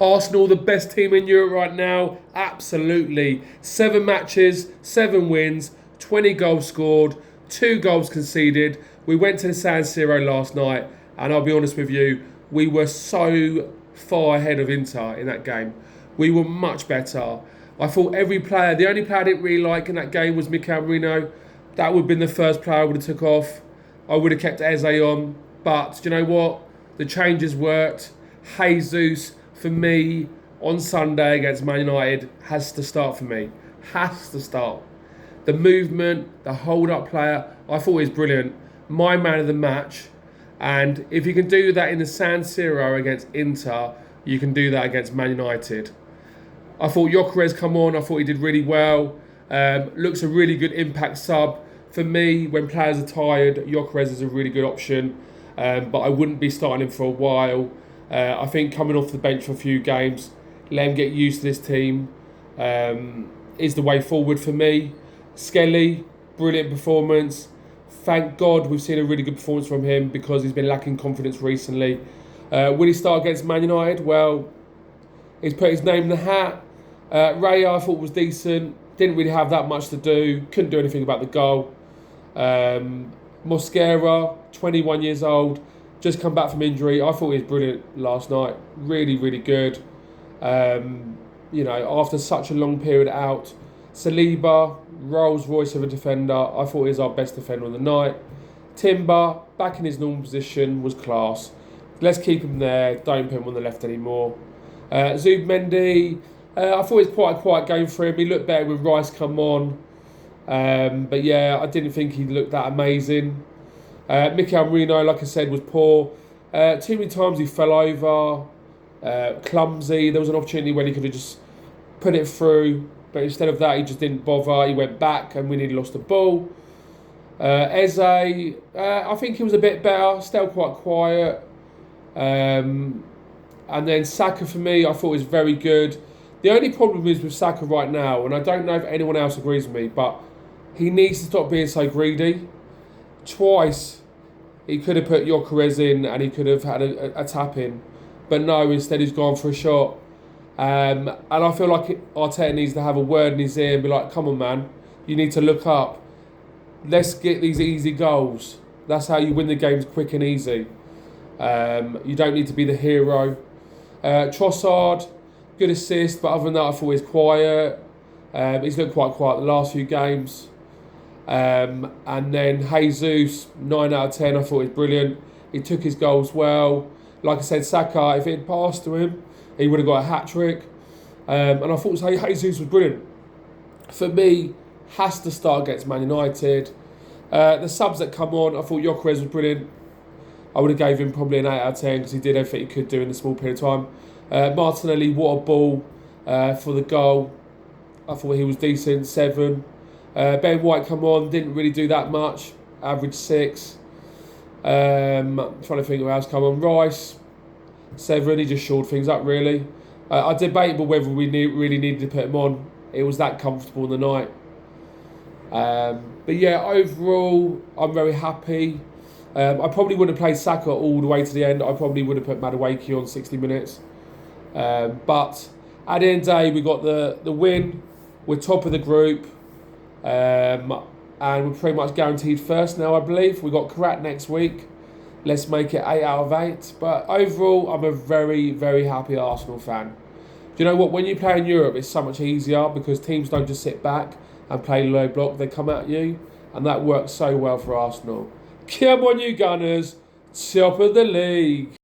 Arsenal, the best team in Europe right now? Absolutely. 7 matches, 7 wins, 20 goals scored, 2 goals conceded. We went to the San Siro last night, and I'll be honest with you, we were so far ahead of Inter in that game. We were much better. I thought every player, the only player I didn't really like in that game was Mikel Merino. That would have been the first player I would have took off. I would have kept Eze on. But do you know what? The changes worked. Jesus, for me, on Sunday against Man United, has to start for me. Has to start. The movement, the hold-up player, I thought he was brilliant. My man of the match. And if you can do that in the San Siro against Inter, you can do that against Man United. I thought Gyökeres come on. I thought he did really well. Looks a really good impact sub. For me, when players are tired, Gyökeres is a really good option. But I wouldn't be starting him for a while. I think coming off the bench for a few games, let him get used to this team, is the way forward for me. Skelly, brilliant performance. Thank God we've seen a really good performance from him because he's been lacking confidence recently. Will he start against Man United? Well, he's put his name in the hat. Raya, I thought was decent. Didn't really have that much to do. Couldn't do anything about the goal. Mosquera, 21 years old, just come back from injury. I thought he was brilliant last night. Really, really good. After such a long period out. Saliba, Rolls Royce of a defender. I thought he was our best defender on the night. Timber, back in his normal position, was class. Let's keep him there. Don't put him on the left anymore. Zubimendi, I thought it was quite a quiet game for him. He looked better with Rice come on. But yeah, I didn't think he looked that amazing. Mikel Merino, like I said, was poor. Too many times he fell over. Clumsy. There was an opportunity when he could have just put it through. But instead of that, he just didn't bother. He went back and we nearly lost the ball. Eze, I think he was a bit better. Still quite quiet. And then Saka, for me, I thought was very good. The only problem is with Saka right now, and I don't know if anyone else agrees with me, but he needs to stop being so greedy. Twice, he could have put Gyökeres in and he could have had a tap in. But no, instead he's gone for a shot. And I feel like Arteta needs to have a word in his ear and be like, come on, man, you need to look up. Let's get these easy goals. That's how you win the games quick and easy. You don't need to be the hero. Trossard, good assist, but other than that, I thought he was quiet. He's looked quite quiet the last few games. And then Jesus, 9 out of 10, I thought he was brilliant. He took his goals well. Like I said, Saka, if it had passed to him, he would have got a hat-trick. And I thought Jesus was brilliant. For me, has to start against Man United. The subs that come on, I thought Gyökeres was brilliant. I would have gave him probably an 8 out of 10 because he did everything he could do in a small period of time. Martinelli, what a ball for the goal. I thought he was decent, 7. Ben White come on, didn't really do that much. Average 6. I'm trying to think who else come on. Rice, 7. He just shored things up, really. I debatable whether we really needed to put him on. It was that comfortable in the night. But yeah, overall, I'm very happy. I probably wouldn't have played Saka all the way to the end. I probably would have put Madueke on 60 minutes. But at the end of the day, we got the win. We're top of the group. And we're pretty much guaranteed first now, I believe. We've got Karat next week. Let's make it 8 out of 8. But overall, I'm a very, very happy Arsenal fan. Do you know what? When you play in Europe, it's so much easier because teams don't just sit back and play low block. They come at you. And that works so well for Arsenal. Come on, you Gunners. Top of the league.